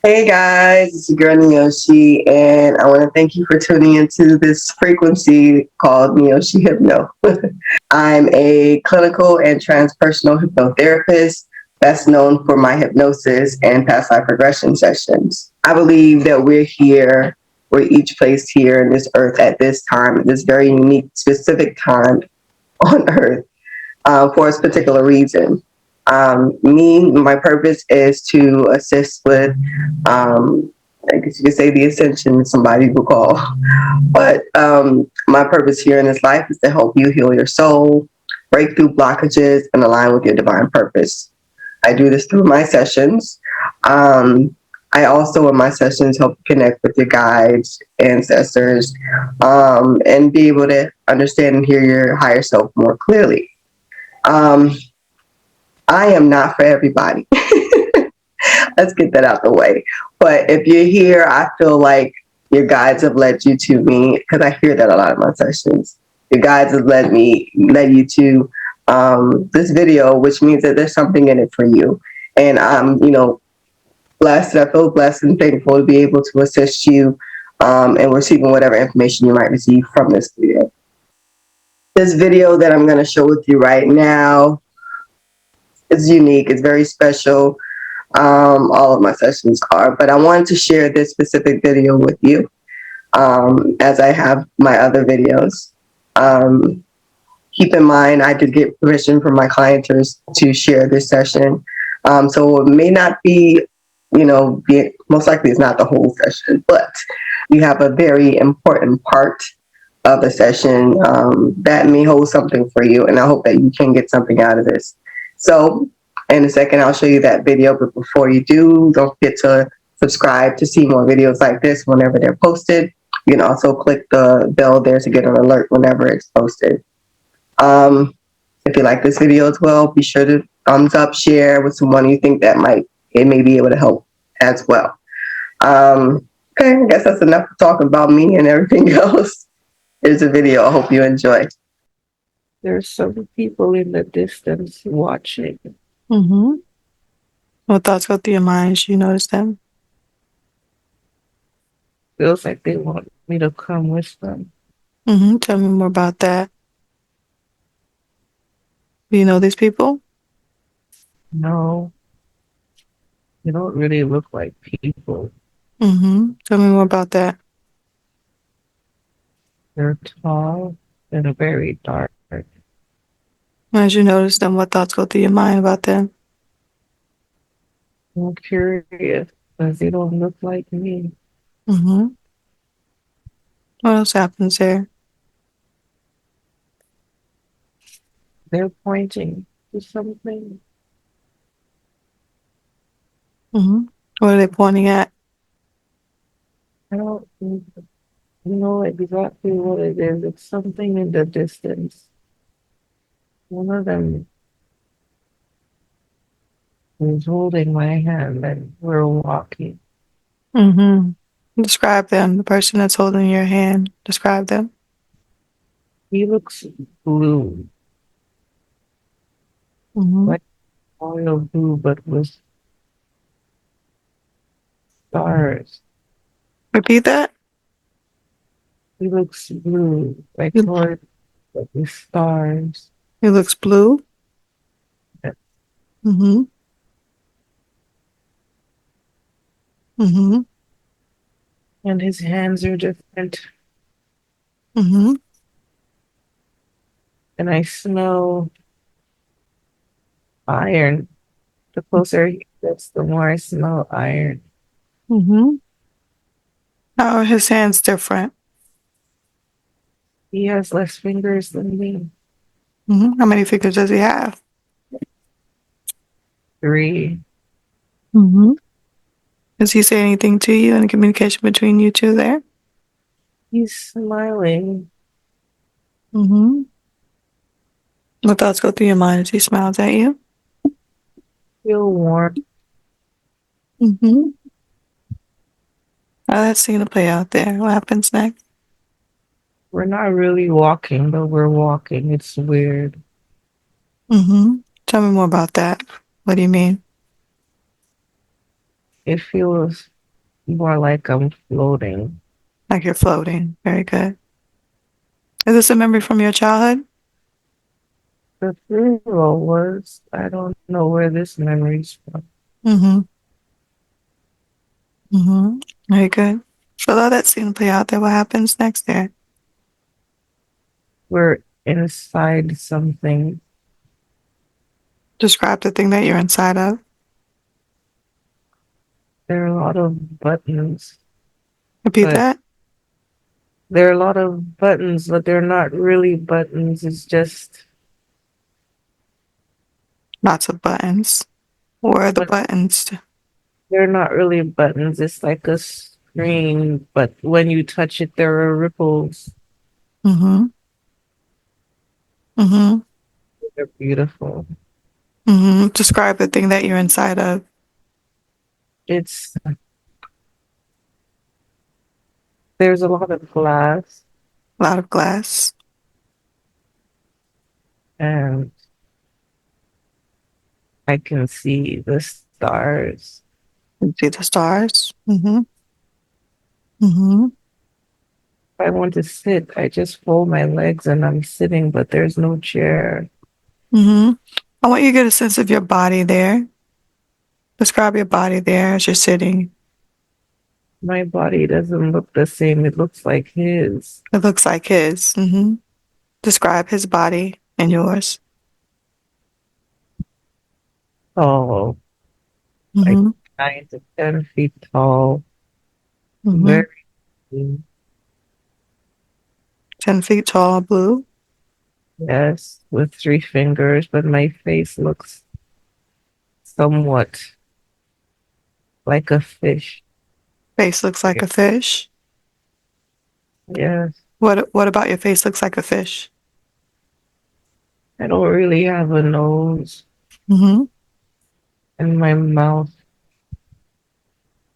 Hey guys, it's your girl Neoshi, and I want to thank you for tuning into this frequency called Neoshi Hypno. I'm a clinical and transpersonal hypnotherapist best known for my hypnosis and past life regression sessions. I believe that we're each placed here in this earth at this time, at this very unique, specific time on earth for a particular reason. My purpose is to assist with, I guess you could say, the ascension, somebody will call. But my purpose here in this life is to help you heal your soul, break through blockages, and align with your divine purpose. I do this through my sessions. I also, in my sessions, help connect with your guides, ancestors, and be able to understand and hear your higher self more clearly. Um, I am not for everybody. Let's get that out the way. But if you're here, I feel like your guides have led you to me because I hear that a lot in my sessions. Your guides have led you to this video, which means that there's something in it for you. And I'm, blessed. I feel blessed and thankful to be able to assist you and receiving whatever information you might receive from this video. This video that I'm going to show with you right now is unique. It's very special. All of my sessions are, but I wanted to share this specific video with you as I have my other videos. Keep in mind, I did get permission from my clienters to share this session. So it may not be, most likely it's not the whole session, but you have a very important part of the session that may hold something for you. And I hope that you can get something out of this. So in a second, I'll show you that video. But before you do, don't forget to subscribe to see more videos like this whenever they're posted. You can also click the bell there to get an alert whenever it's posted. If you like this video as well, be sure to thumbs up, share with someone you think that it may be able to help as well. Okay, I guess that's enough talking about me and everything else. Here's a video. I hope you enjoy. There's some people in the distance watching. Mm-hmm. What thoughts go through your mind as you notice them? Feels like they want me to come with them. Mm-hmm. Tell me more about that. Do you know these people? No, they don't really look like people. Mm-hmm. Tell me more about that. They're tall and very dark. As you notice them, what thoughts go through your mind about them? I'm curious because they don't look like me. Mm-hmm. What else happens there? They're pointing to something. Mm-hmm. What are they pointing at? I don't know exactly what it is. It's something in the distance. One of them is holding my hand and we're walking. Mm-hmm. Describe them. The person that's holding your hand. Describe them. He looks blue, Mm-hmm. like royal blue, but with stars. Repeat that. He looks blue, like He, royal, but with stars. he looks blue. Mm-hmm. Mm-hmm. And his hands are different. Mm-hmm. And I smell iron. The closer he gets, the more I smell iron. Mm-hmm. How are his hands different? He has less fingers than me. Mm-hmm. How many fingers does he have? 3. Mm-hmm. Does he say anything to you in the communication between you two there? He's smiling. Mm-hmm. What thoughts go through your mind as he smiles at you? Feel warm. Mm-hmm. How that scene to play out there. What happens next? We're not really walking, but we're walking. It's weird. Mm-hmm. Tell me more about that. What do you mean? It feels more like I'm floating. Like you're floating. Very good. Is this a memory from your childhood? The funeral was, I don't know where this memory's from. Mm-hmm. Mm-hmm. Very good. So allow that scene to play out there. What happens next there? We're inside something. Describe the thing that you're inside of. There are a lot of buttons, Repeat but that. there are a lot of buttons, but they're not really buttons. It's just, Lots of buttons. Where are the but buttons? they're not really buttons. It's like a screen, but when you touch it, there are ripples. Mm-hmm. Mm-hmm. They're beautiful. Mm-hmm. Describe the thing that you're inside of. It's, there's a lot of glass A lot of glass. and I can see the stars. You see the stars. Mm-hmm. Mm-hmm. If I want to sit, I just fold my legs and I'm sitting, but there's no chair. Mm-hmm. I want you to get a sense of your body there. Describe your body there as you're sitting. My body doesn't look the same. It looks like his. It looks like his. Mm-hmm. Describe his body and yours. Tall, like Mm-hmm. 9 to 10 feet tall, Mm-hmm. very thin. 10 feet tall, blue. Yes, with 3 fingers, but my face looks somewhat like a fish. Face looks like a fish. Yes, What about your face looks like a fish? I don't really have a nose, Mm-hmm. and my mouth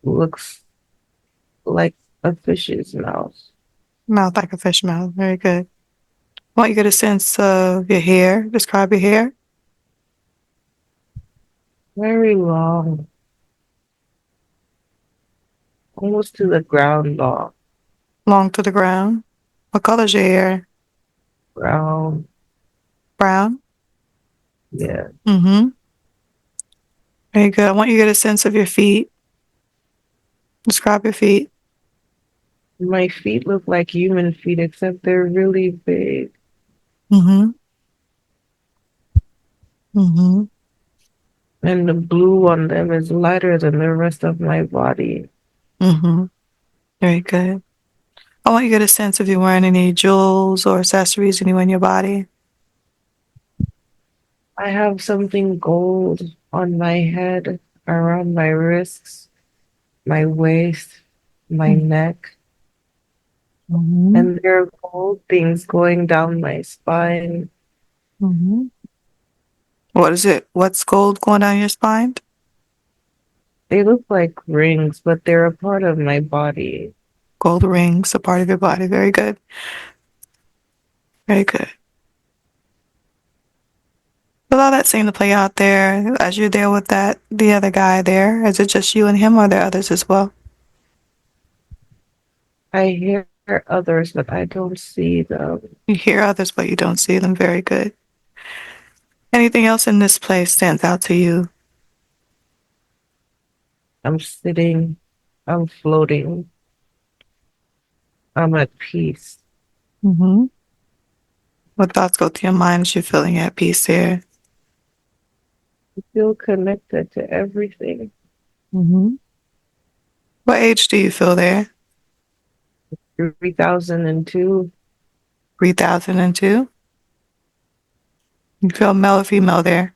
looks like a fish's mouth. Mouth like a fish mouth. Very good. I want you to get a sense of your hair. Describe your hair. Very long, almost to the ground long, Long to the ground. What color is your hair? brown. Brown. Yeah, Mm-hmm. Very good. I want you to get a sense of your feet. Describe your feet. my feet look like human feet, except they're really big. Mm-hmm. Mm-hmm. And the blue on them is lighter than the rest of my body. Mm-hmm. Very good. I want you to get a sense if you're wearing any jewels or accessories anywhere in your body. I have something gold on my head, around my wrists, my waist, my neck, Mm-hmm. and there are gold things going down my spine. Mm-hmm. What is it? What's gold going down your spine? They look like rings, but they're a part of my body. Gold rings, a part of your body. Very good. Very good. Allow that scene to play out there as you're there with the other guy there. Is it just you and him, or are there others as well? I hear others, but I don't see them. You hear others, but you don't see them. Very good. Anything else in this place stands out to you? I'm sitting, I'm floating, I'm at peace. Mm-hmm. What thoughts go through your mind as you're feeling at peace there? I feel connected to everything. Mm-hmm. What age do you feel there? 3002. 3002? You feel male or female there?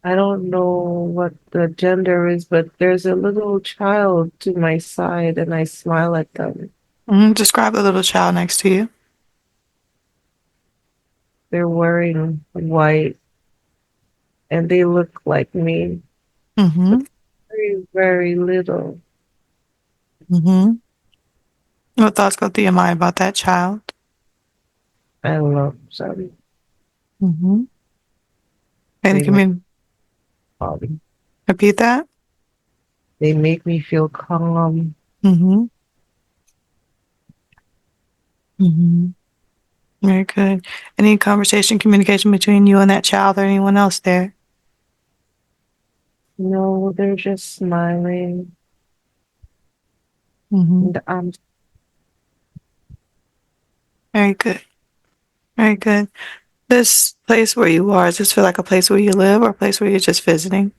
I don't know what the gender is, but there's a little child to my side and I smile at them. Mm-hmm. Describe the little child next to you. They're wearing white and they look like me, Mm-hmm. but very, very little. Mm-hmm. What thoughts go through your mind about that child? I love them. Mm-hmm. Any They make commun- body. Repeat that. They make me feel calm. Mm-hmm. Mm-hmm. Very good. Any conversation, communication between you and that child or anyone else there? No, they're just smiling. Mm-hmm. And I'm Very good. Very good. This place where you are, does this feel like a place where you live or a place where you're just visiting?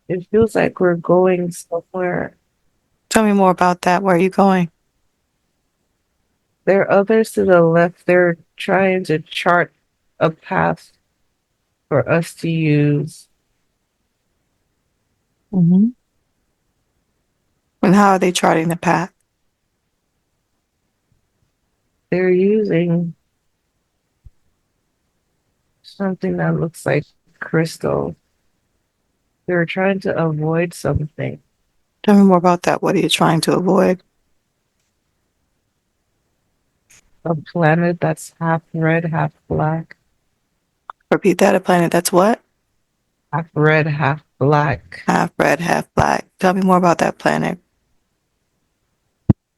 it feels like we're going somewhere. Tell me more about that. Where are you going? There are others to the left. They're trying to chart a path for us to use. Mm-hmm. And how are they charting the path? They're using something that looks like crystal. They're trying to avoid something. Tell me more about that. What are you trying to avoid? A planet that's half red, half black. Repeat that. A planet that's what? Half red, half black. Half red, half black. Tell me more about that planet.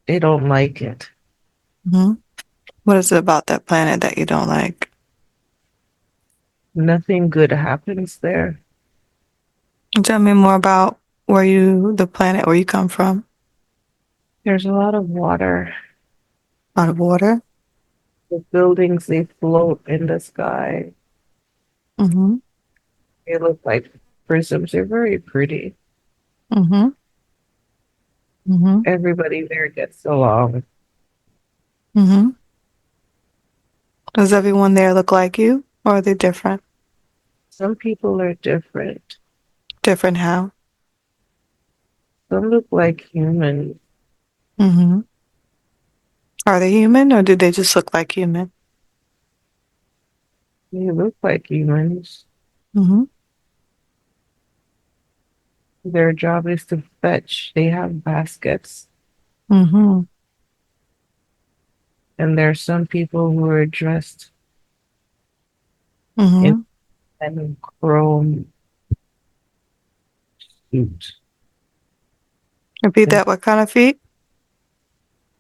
They don't like it. Mm-hmm. What is it about that planet that you don't like? Nothing good happens there. And tell me more about the planet where you come from. There's a lot of water. A lot of water. The buildings, they float in the sky. Mm-hmm. They look like prisms. They're very pretty. Mm-hmm. Mm-hmm. Everybody there gets along. Mm-hmm. Does everyone there look like you, or are they different? Some people are different. Different how? Some look like humans. Mm-hmm. Are they human, or do they just look like human? They look like humans. Mm-hmm. Their job is to fetch. They have baskets. Mm-hmm. And there are some people who are dressed in Mm-hmm. a chrome suit. Repeat And that. What kind of feet?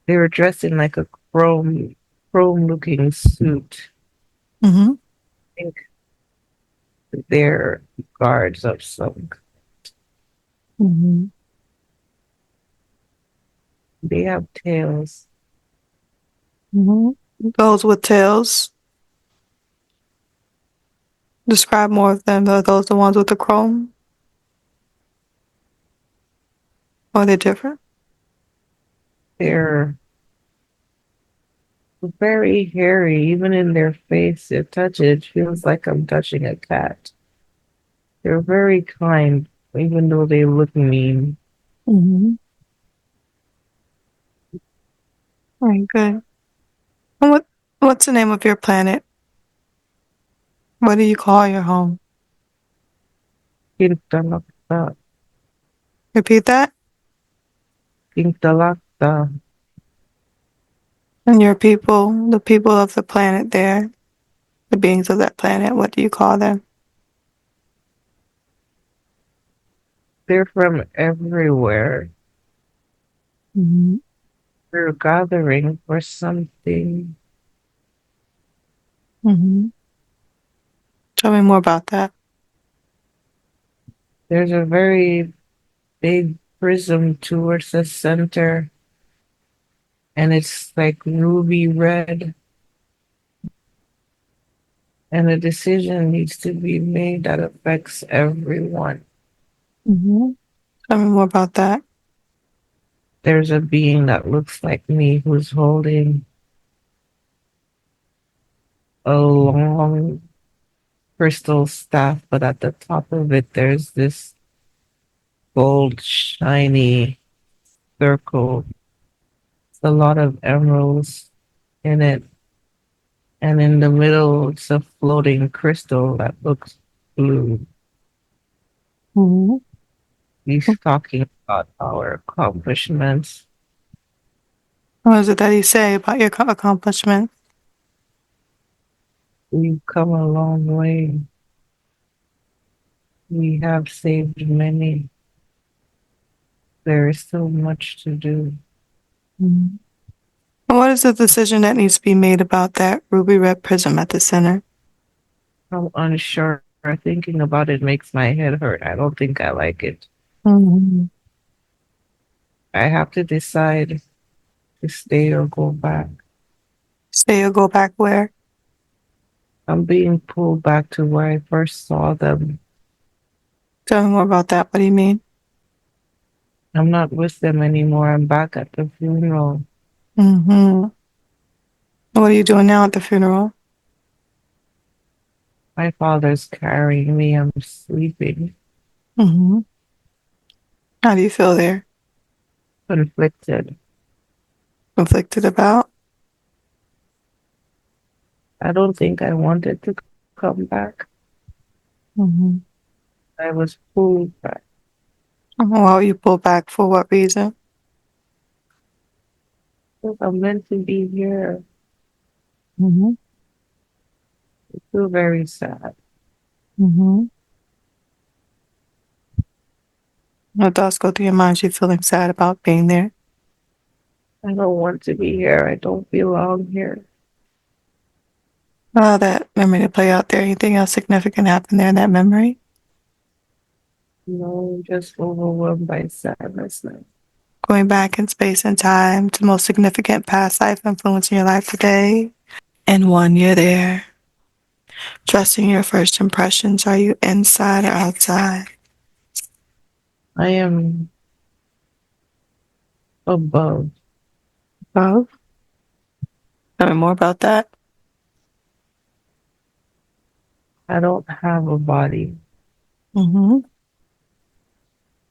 they were dressed in like a chrome looking suit. Mm-hmm. I think they're guards of some. Mm-hmm. They have tails. Mm-hmm. Those with tails. Describe more of them. Are those the ones with the chrome? Or are they different? They're very hairy, even in their face. You touch it, it feels like I'm touching a cat. They're very kind, even though they look mean. Mm-hmm. Very good. And what's the name of your planet? What do you call your home? Kintalakta, Repeat that. kintalakta. And your people, the people of the planet there, the beings of that planet, what do you call them? They're from everywhere. Mm-hmm. We're gathering for something. Mm-hmm. Tell me more about that. There's a very big prism towards the center, and it's like ruby red. And a decision needs to be made that affects everyone. Mm-hmm. Tell me more about that. There's a being that looks like me who's holding a long crystal staff, but at the top of it, there's this gold, shiny circle. It's a lot of emeralds in it. And in the middle, it's a floating crystal that looks blue. Mm-hmm. He's talking about our accomplishments. What is it that you say about your accomplishment? We've come a long way. We have saved many. There is still much to do. Mhm. What is the decision that needs to be made about that ruby red prism at the center? I'm unsure. Thinking about it makes my head hurt. I don't think I like it. Mhm. I have to decide to stay or go back. Stay or go back where? I'm being pulled back to where I first saw them. Tell me more about that. What do you mean? I'm not with them anymore. I'm back at the funeral. Mm-hmm. What are you doing now at the funeral? My father's carrying me. I'm sleeping, Mm-hmm. How do you feel there? conflicted. Conflicted about? I don't think I wanted to come back. Mm-hmm. I was pulled back. Well, you pull back for what reason? I'm meant to be here. Mm-hmm. I feel very sad. Mm-hmm. What thoughts go through your mind? You feeling sad about being there? I don't want to be here. I don't belong here. Allow that memory to play out there. Anything else significant happen there in that memory? No, I'm just overwhelmed by sadness now. Going back in space and time to the most significant past life influence in your life today. And one year there. Trusting your first impressions. Are you inside or outside? I am above. Both. Tell me more about that. I don't have a body. Mm-hmm.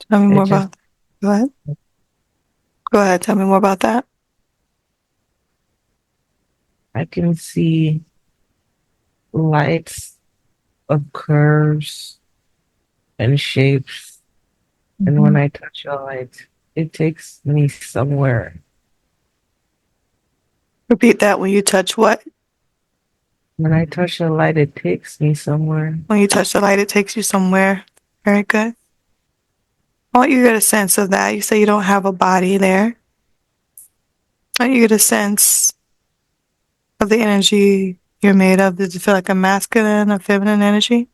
Tell me I more just about that. Go ahead. Go ahead. Tell me more about that. I can see lights of curves and shapes. And when Mm-hmm. I touch a light, it takes me somewhere. Repeat that. When you touch what? When I touch a light, it takes me somewhere. When you touch the light, it takes you somewhere. Very good. I want you to get a sense of that. You say you don't have a body there. I want you to get a sense of the energy you're made of. Does it feel like a masculine or feminine energy?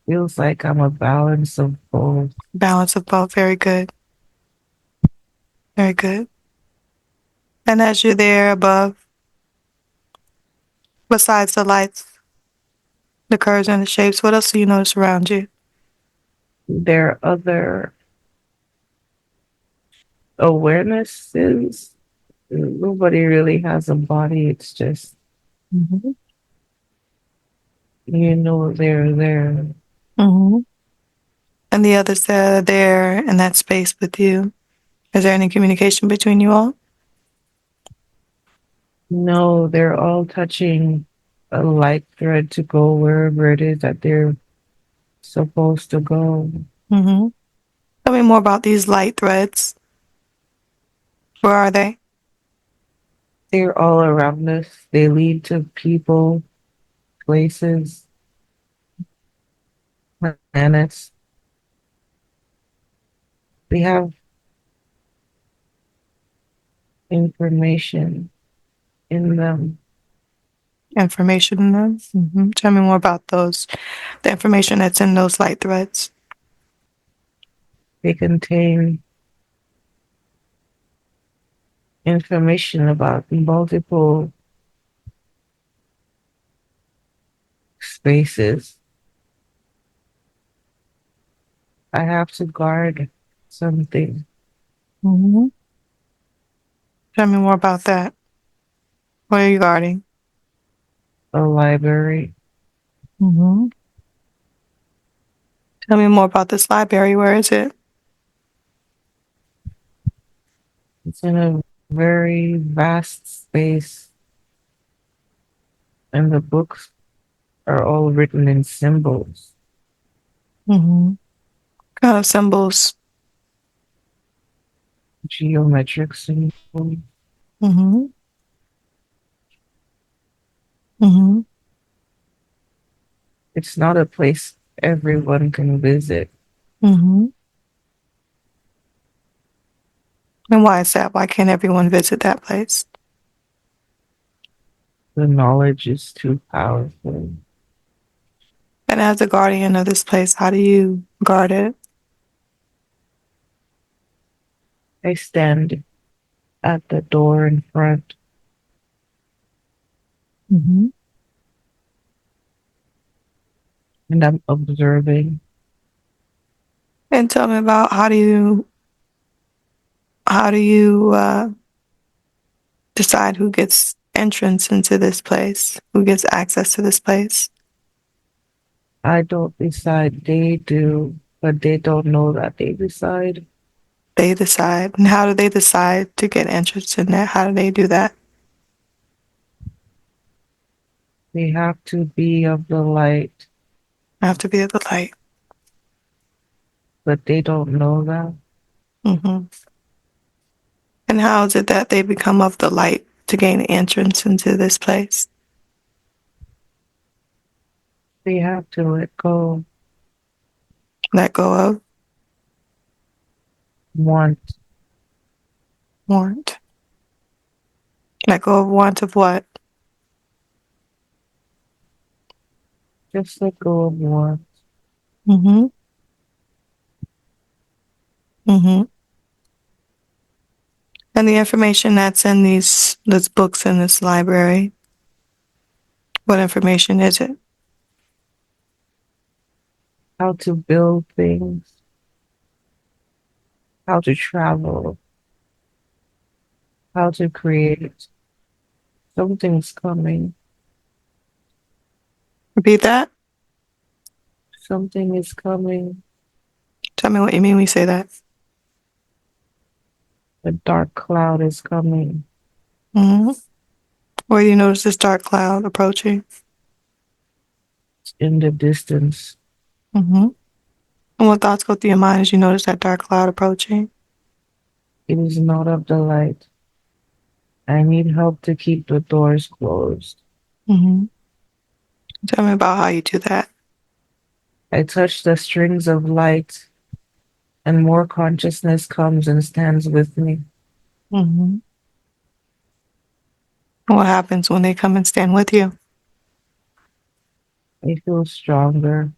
Feels like I'm a balance of both. Balance of both. Very good. Very good. And as you're there above, besides the lights, the curves and the shapes, what else do you notice around you? There are other awarenesses. Nobody really has a body. It's just, Mm-hmm. they're there. Mm-hmm. And the others that are there in that space with you. Is there any communication between you all? No, they're all touching a light thread to go wherever it is that they're supposed to go. Mm-hmm. Tell me more about these light threads. Where are they? They're all around us. They lead to people, places, planets. They have information in them. Information in them. Mm-hmm. Tell me more about those. The information that's in those light threads. They contain information about multiple spaces. I have to guard something, Mm-hmm. Tell me more about that. What are you guarding? a library. Mm-hmm. Tell me more about this library. Where is it? It's in a very vast space, and the books are all written in symbols, Mm-hmm. Kind of symbols. geometric symbols. Mm-hmm. Mm-hmm. It's not a place everyone can visit. Mm-hmm. And why is that? Why can't everyone visit that place? The knowledge is too powerful. And as a guardian of this place, how do you guard it? I stand at the door in front Mm-hmm. and I'm observing. And tell me about how do you decide who gets entrance into this place, who gets access to this place? I don't decide, they do, but they don't know that they decide. They decide. And how do they decide to get entrance in there? How do they do that? They have to be of the light, I have to be at the light. but they don't know that. Mm-hmm. And how is it that they become of the light to gain entrance into this place? They have to let go, Let go of, want, want. Let go of want of what? just let go of want. Mm-hmm. Mm-hmm. And the information that's in these books in this library, what information is it? How to build things, how to travel, how to create. Something's coming. Repeat that. Something is coming. Tell me what you mean when you say that. A dark cloud is coming. Mm-hmm. Where do you notice this dark cloud approaching? It's in the distance. Mm-hmm. And what thoughts go through your mind as you notice that dark cloud approaching? It is not of the light. I need help to keep the doors closed. Mm-hmm. Tell me about how you do that. I touch the strings of light, and more consciousness comes and stands with me. Mm-hmm. And what happens when they come and stand with you? I feel stronger.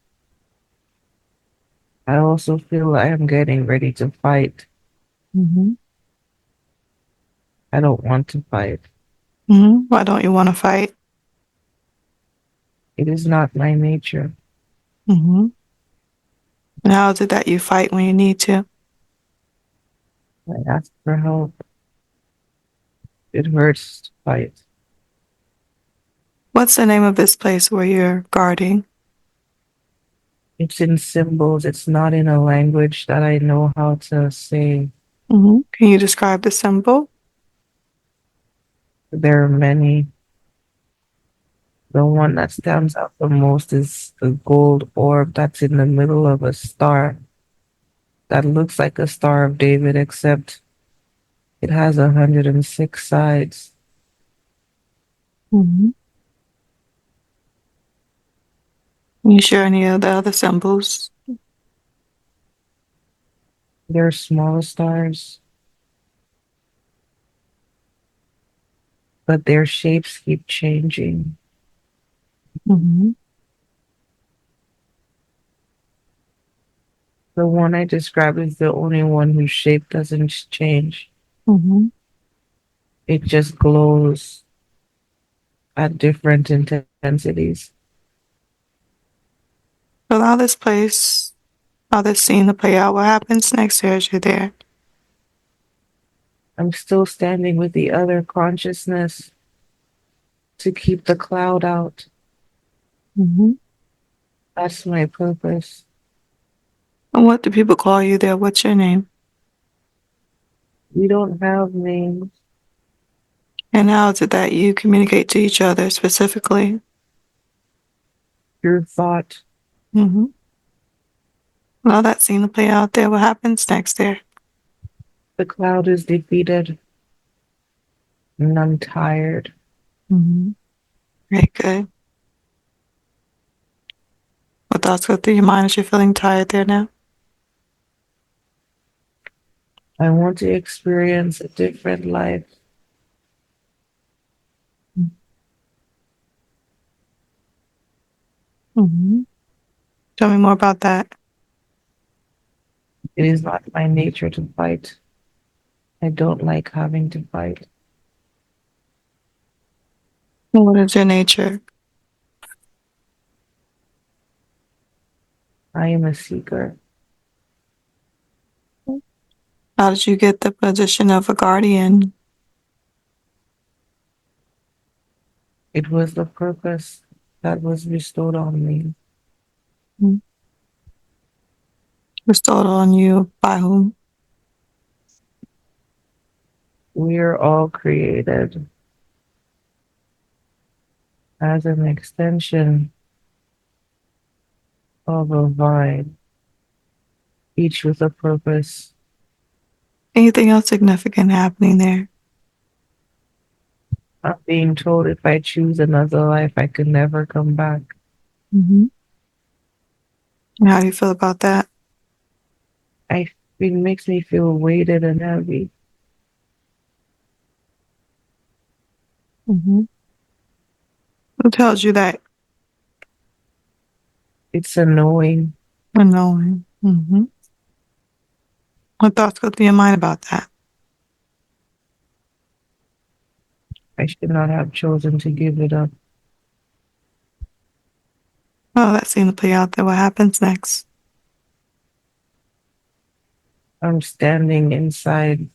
I also feel I am getting ready to fight. Mm-hmm. I don't want to fight. Mm-hmm. Why don't you want to fight? It is not my nature. Mm-hmm. And how is it that you fight when you need to? I ask for help. It hurts to fight. What's the name of this place where you're guarding? It's in symbols. It's not in a language that I know how to say. Mm-hmm. Can you describe the symbol? There are many. The one that stands out the most is the gold orb that's in the middle of a star that looks like a Star of David, except it has 106 sides. Mm-hmm. Can you share any of the other symbols? They're small stars, but their shapes keep changing. Mm-hmm. The one I described is the only one whose shape doesn't change. Mm-hmm. It just glows at different intensities. Allow this place, allow this scene to play out. What happens next year as you're there? I'm still standing with the other consciousness to keep the cloud out. Mm-hmm. That's my purpose. And what do people call you there? What's your name? We don't have names. And how is it that you communicate to each other specifically? Your thought. Mm-hmm. Allow that scene to play out there. What happens next there? The cloud is defeated, and I'm tired. Mm-hmm. Very good. thoughts go through your mind as you're feeling tired there now? I want to experience a different life. Mm-hmm. Tell me more about that. It is not my nature to fight. I don't like having to fight. What is your nature? I am a seeker. How did you get the position of a guardian? It was the purpose that was bestowed on me. Bestowed on you by whom? We are all created as an extension of a vine, each with a purpose. Anything else significant happening there? I'm being told if I choose another life, I could never come back. Mm-hmm. How do you feel about that? It makes me feel weighted and heavy. Mm-hmm. Who tells you that? It's annoying. Unknowing. Mm-hmm. What thoughts go through your mind about that? I should not have chosen to give it up. Oh, that seemed to play out there. What happens next? I'm standing inside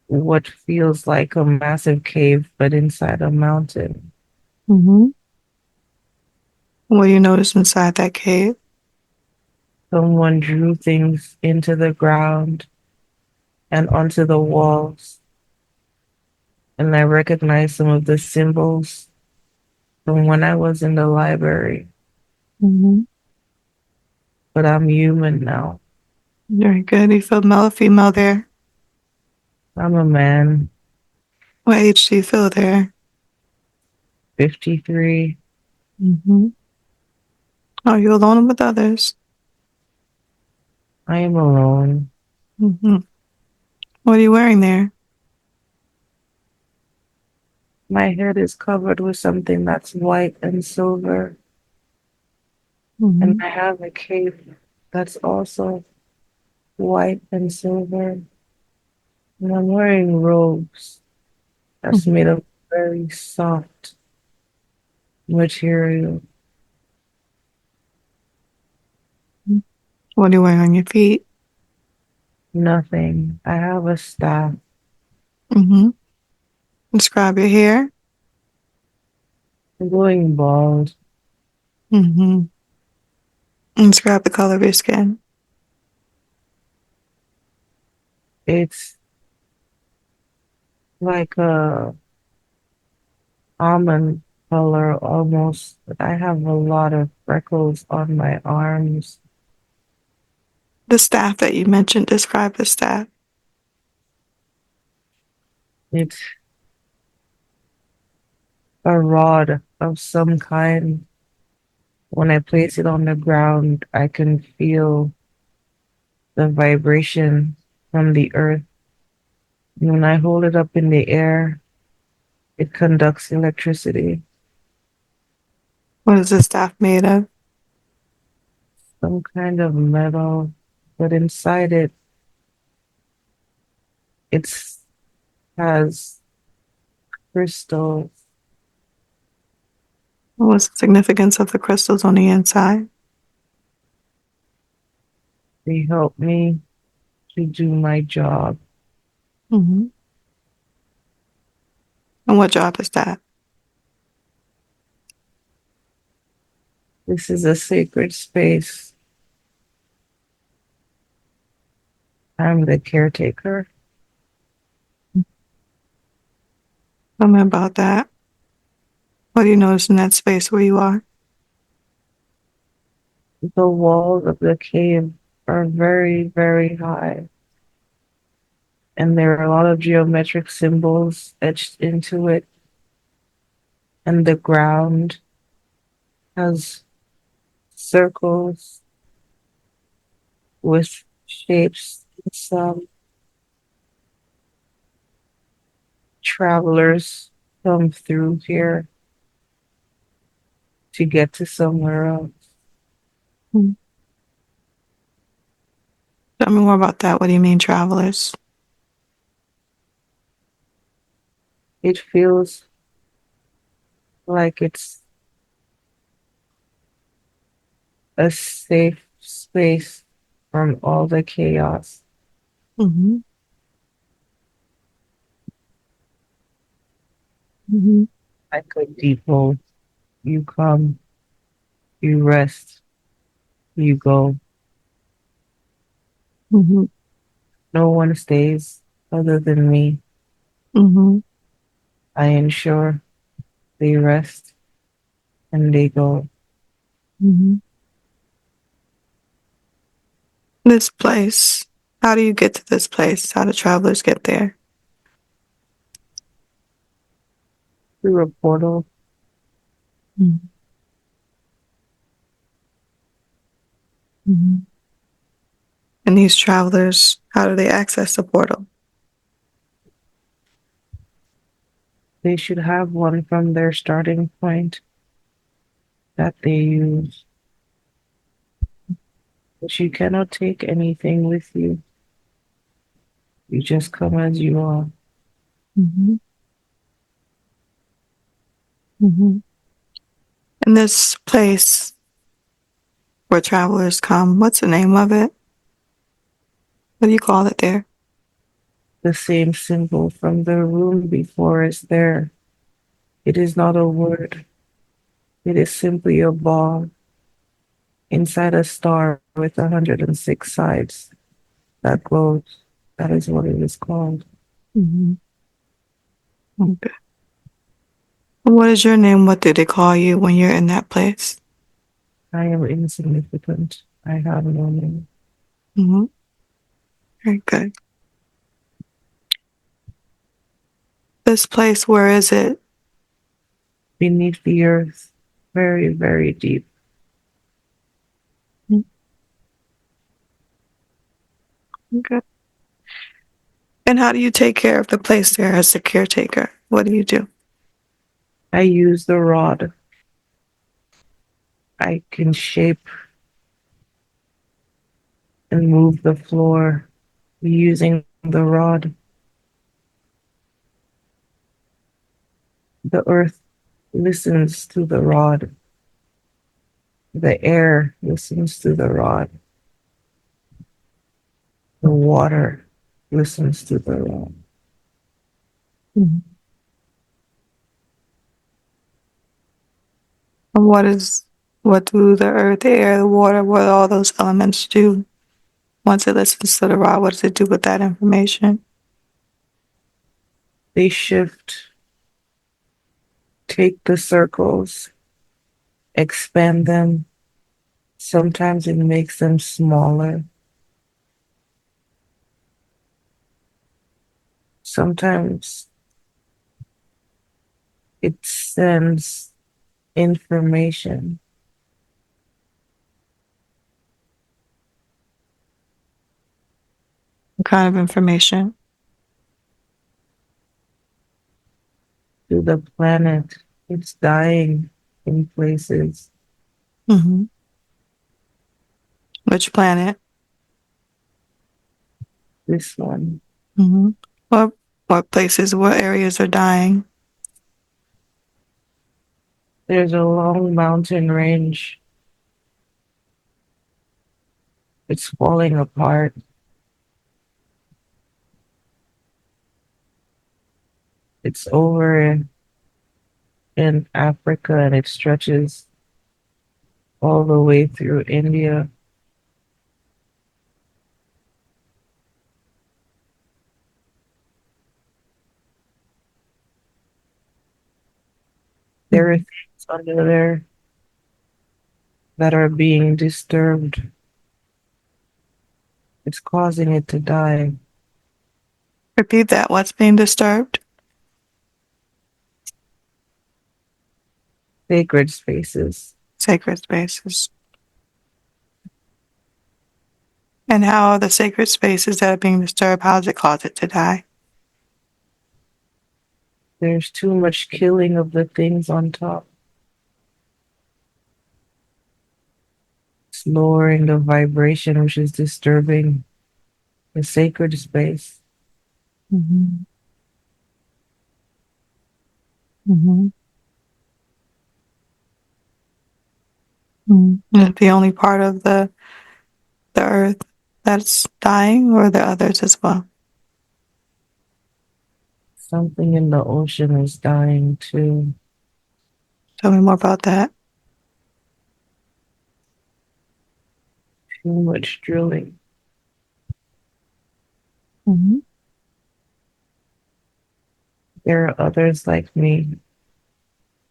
what feels like a massive cave, but inside a mountain. Mm-hmm. What do you notice inside that cave? Someone drew things into the ground and onto the walls, and I recognize some of the symbols from when I was in the library. Mm-hmm. But I'm human now. Very good. You feel male or female there? I'm a man, What age do you feel there? 53. Mm-hmm. Are you alone or with others? I am alone. Mm-hmm. What are you wearing there? My head is covered with something that's white and silver, and Mm-hmm. I have a cape that's also white and silver. And I'm wearing robes that's made of very soft material. Mm-hmm. What are you wearing on your feet? Nothing. I have a staff. Mm-hmm. Describe your hair. I'm going bald. Mm-hmm. And describe the color of your skin. It's like a almond color almost. I have a lot of freckles on my arms. The staff that you mentioned, describe the staff. It's a rod of some kind. When I place it on the ground, I can feel the vibration from the earth. And when I hold it up in the air, it conducts electricity. What is the staff made of? Some kind of metal, but inside it, it's has crystals. What's the significance of the crystals on the inside? They help me to do my job. Mm-hmm. And what job is that? This is a sacred space. I'm the caretaker. Tell me about that. What do you notice in that space where you are? The walls of the cave are very, very high, and there are a lot of geometric symbols etched into it. And the ground has circles with shapes. Some travelers come through here to get to somewhere else. Mm. Tell me more about that. What do you mean, travelers? It feels like it's a safe space from all the chaos. Mm-hmm. Mm-hmm. Like a depot. You come, you rest, you go. Mm-hmm. No one stays other than me. Mm-hmm. I ensure they rest and they go. Mm-hmm. This place. How do you get to this place? How do travelers get there? Through a portal, Mm-hmm. Mm-hmm. And these travelers, how do they access the portal? they should have one from their starting point that they use. But you cannot take anything with you. You just come as you are. Mm-hmm. Mm-hmm. And this place where travelers come, what's the name of it? What do you call it there? The same symbol from the room before is there. It is not a word. It is simply a ball inside a star with 106 sides that glows. That is what it is called. Mm-hmm. Okay. What is your name? What do they call you when you're in that place? I am insignificant. I have no name. Mm-hmm. Very good. This place, where is it? Beneath the earth, very, very deep. Okay. And how do you take care of the place there as the caretaker? What do you do? I use the rod. I can shape and move the floor using the rod. The earth listens to the rod. The air listens to the rod. The water listens to the rod. Mm-hmm. And what do the earth, the air, the water, what do all those elements do? Once it listens to the rod, what does it do with that information? They shift, take the circles, expand them. Sometimes it makes them smaller. Sometimes it sends information. What kind of information? To the planet. It's dying in places. Mm-hmm. Which planet? This one. Mm-hmm. What places, what areas are dying? There's a long mountain range. It's falling apart. It's over in Africa and it stretches all the way through India. There are things under there that are being disturbed. It's causing it to die. Repeat that. What's being disturbed? Sacred spaces. Sacred spaces. And how are the sacred spaces that are being disturbed? How does it cause it to die? There's too much killing of the things on top. It's lowering the vibration, which is disturbing the sacred space. Mm-hmm. Mm-hmm. Mm-hmm. Is it the only part of the earth that's dying, or are there others as well? Something in the ocean is dying too. Tell me more about that. Too much drilling. Mm-hmm. There are others like me.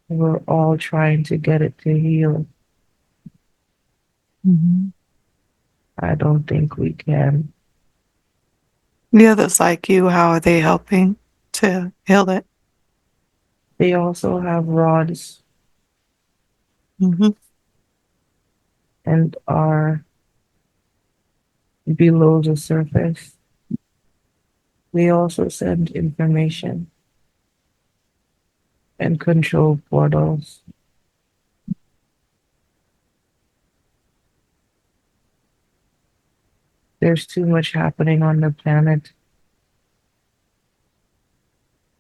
We're all trying to get it to heal. Mm-hmm. I don't think we can. The others like you, how are they helping to heal it? They also have rods Mm-hmm. and are below the surface. They also send information and control portals. There's too much happening on the planet.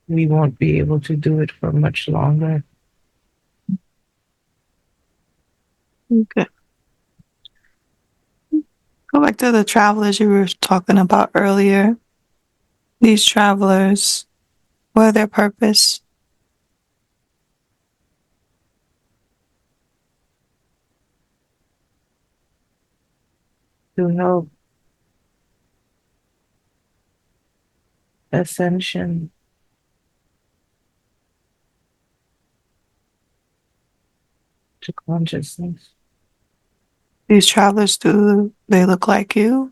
We won't be able to do it for much longer. Okay. Go back to the travelers you were talking about earlier. These travelers, what are their purpose? To help ascension, to consciousness. These travelers, do they look like you?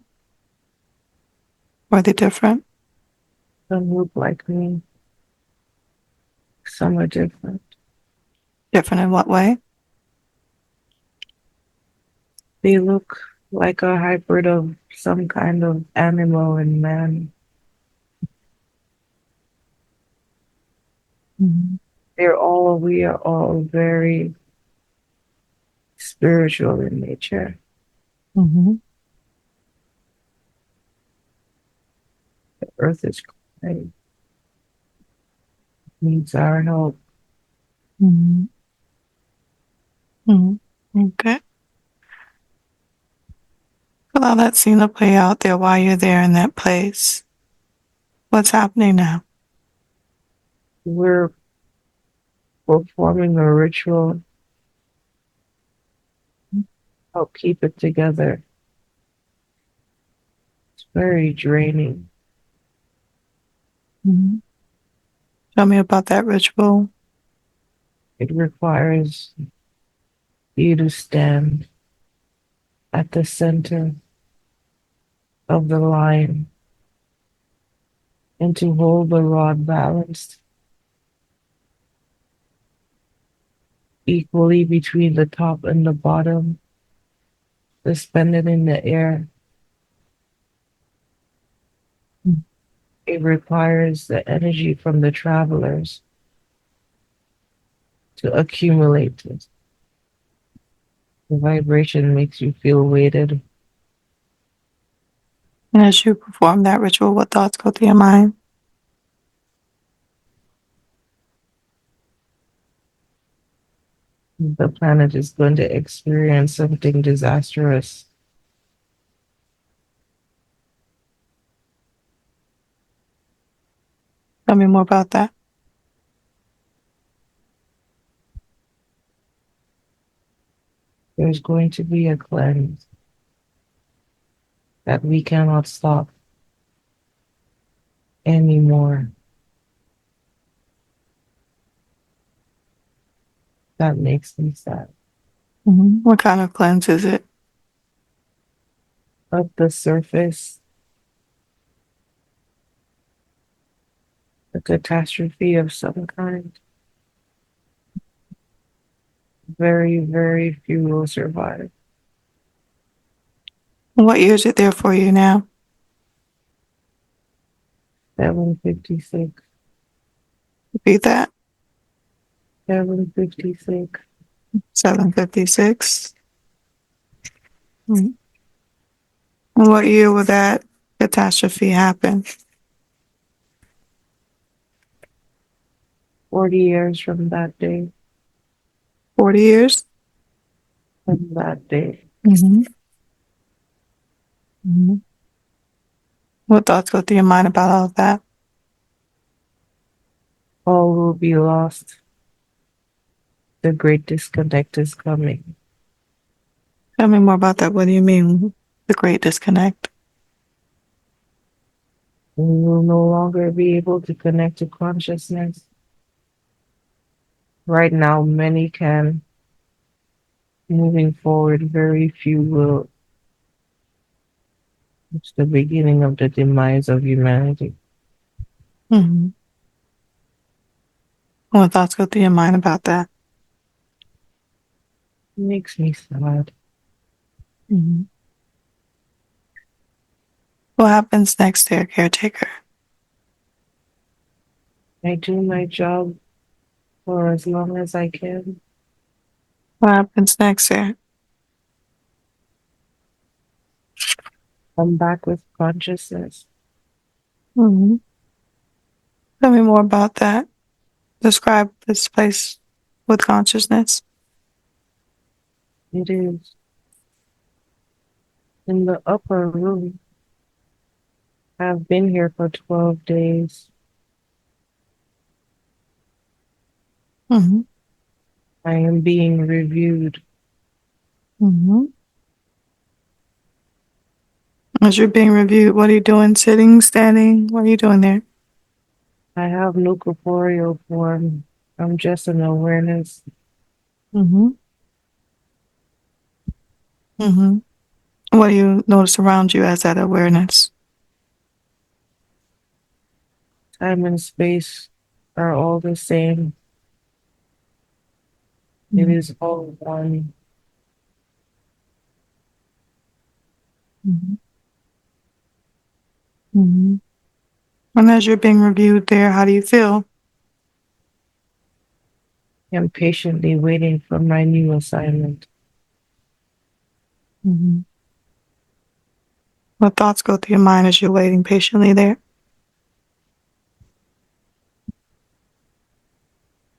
Or are they different? Some look like me, some are different. Different in what way? They look like a hybrid of some kind of animal and man. Mm-hmm. We are all very spiritual in nature. Mm-hmm. The earth is crying, needs our help. Mm-hmm. Mm-hmm. Okay. Allow that scene to play out there while you're there in that place. What's happening now? We're performing a ritual, help keep it together. It's very draining. Mm-hmm. Tell me about that ritual. It requires you to stand at the center of the line and to hold the rod balanced equally between the top and the bottom, suspended in the air. It requires the energy from the travelers to accumulate it. The vibration makes you feel weighted. And as you perform that ritual, what thoughts go through your mind? The planet is going to experience something disastrous. Tell me more about that. There's going to be a cleanse that we cannot stop anymore. That makes me sad. Mm-hmm. What kind of cleanse is it? Of the surface, a catastrophe of some kind. Very, very few will survive. What year is it there for you now? 7:56. Repeat that. 7:56. 7:56. What year will that catastrophe happen? 40 years from that day. 40 years? From that day. Mm-hmm. Mm-hmm. What thoughts go through your mind about all of that? All will be lost. The great disconnect is coming. Tell me more about that. What do you mean, the great disconnect? We will no longer be able to connect to consciousness. Right now, many can. Moving forward, very few will. It's the beginning of the demise of humanity. Mm-hmm. What thoughts go through your mind about that? It makes me sad. Mm-hmm. What happens next there, caretaker? I do my job for as long as I can. What happens next there? I'm back with consciousness. Mm-hmm. Tell me more about that. Describe this place with consciousness. It is in the upper room. I've been here for 12 days. Mm-hmm. I am being reviewed. Mm-hmm. As you're being reviewed, what are you doing? Sitting, standing? What are you doing there? I have no corporeal form. I'm just an awareness. Mm-hmm. Mm-hmm. What do you notice around you as that awareness? Time and space are all the same. It Mm-hmm. is all one. Mm-hmm. Mm-hmm. And as you're being reviewed there, how do you feel? I'm patiently waiting for my new assignment. Mm-hmm. What thoughts go through your mind as you're waiting patiently there?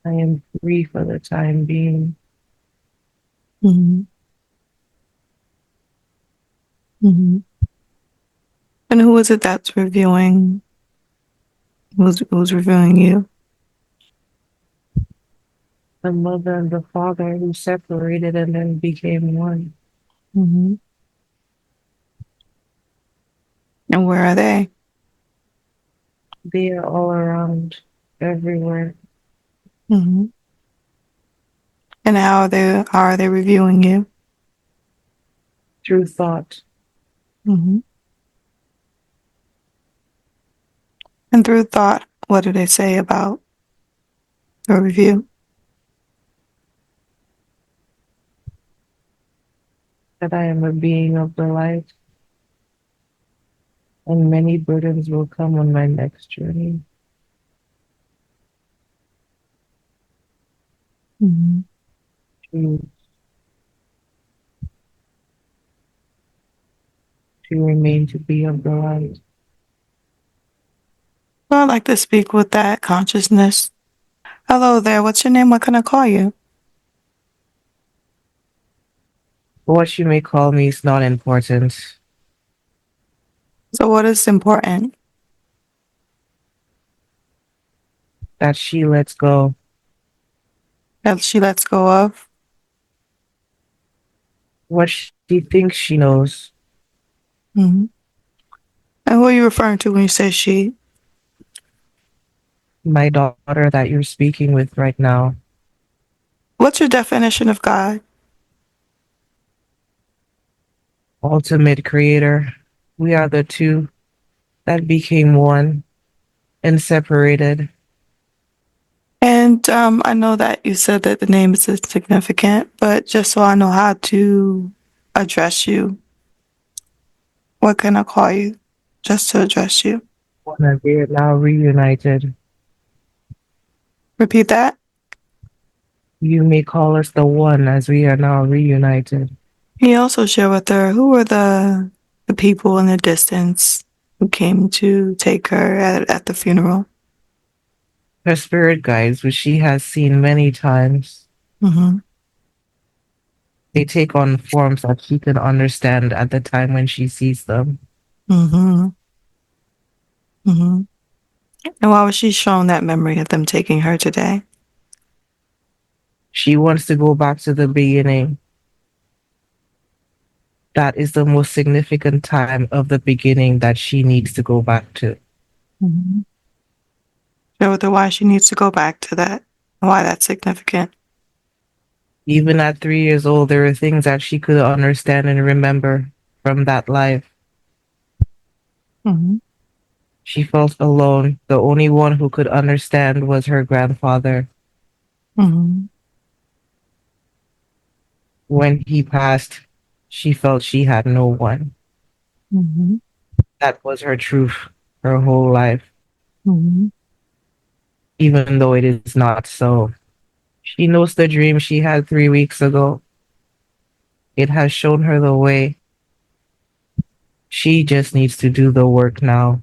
I am free for the time being. Mm-hmm. Mm-hmm. And who is it that's reviewing? Who's reviewing you? The mother and the father who separated and then became one. Mm-hmm. And where are they? They are all around, everywhere, Mm-hmm. And how are they reviewing you? through thought. Mm-hmm. And through thought, what do they say about your review? That I am a being of the light, and many burdens will come on my next journey. Mm-hmm. To, to remain to be of the light. Well, I'd like to speak with that consciousness. Hello there. What's your name? What can I call you? What you may call me is not important. So, what is important? That she lets go. That she lets go of? What she thinks she knows. Mm-hmm. And who are you referring to when you say she? My daughter that you're speaking with right now. What's your definition of God? Ultimate creator. We are the two that became one and separated. And I know that you said that the name is insignificant, but just so I know how to address you, What can I call you just to address you? When we are now reunited. Repeat that. You may call us the one as we are now reunited. He also shared with her who were the people in the distance who came to take her at the funeral. Her spirit guides, which she has seen many times. Mm-hmm. They take on forms that she can understand at the time when she sees them. Mm-hmm. Mm-hmm. And why was she shown that memory of them taking her today? She wants to go back to the beginning. That is the most significant time of the beginning that she needs to go back to. Mm-hmm. Share with her why she needs to go back to that, why that's significant. Even at 3 years old, there are things that she could understand and remember from that life. Mm-hmm. She felt alone. The only one who could understand was her grandfather. Mm-hmm. When he passed, she felt she had no one. Mm-hmm. That was her truth her whole life, Mm-hmm. even though it is not so. She knows the dream she had 3 weeks ago. It has shown her the way. She just needs to do the work now.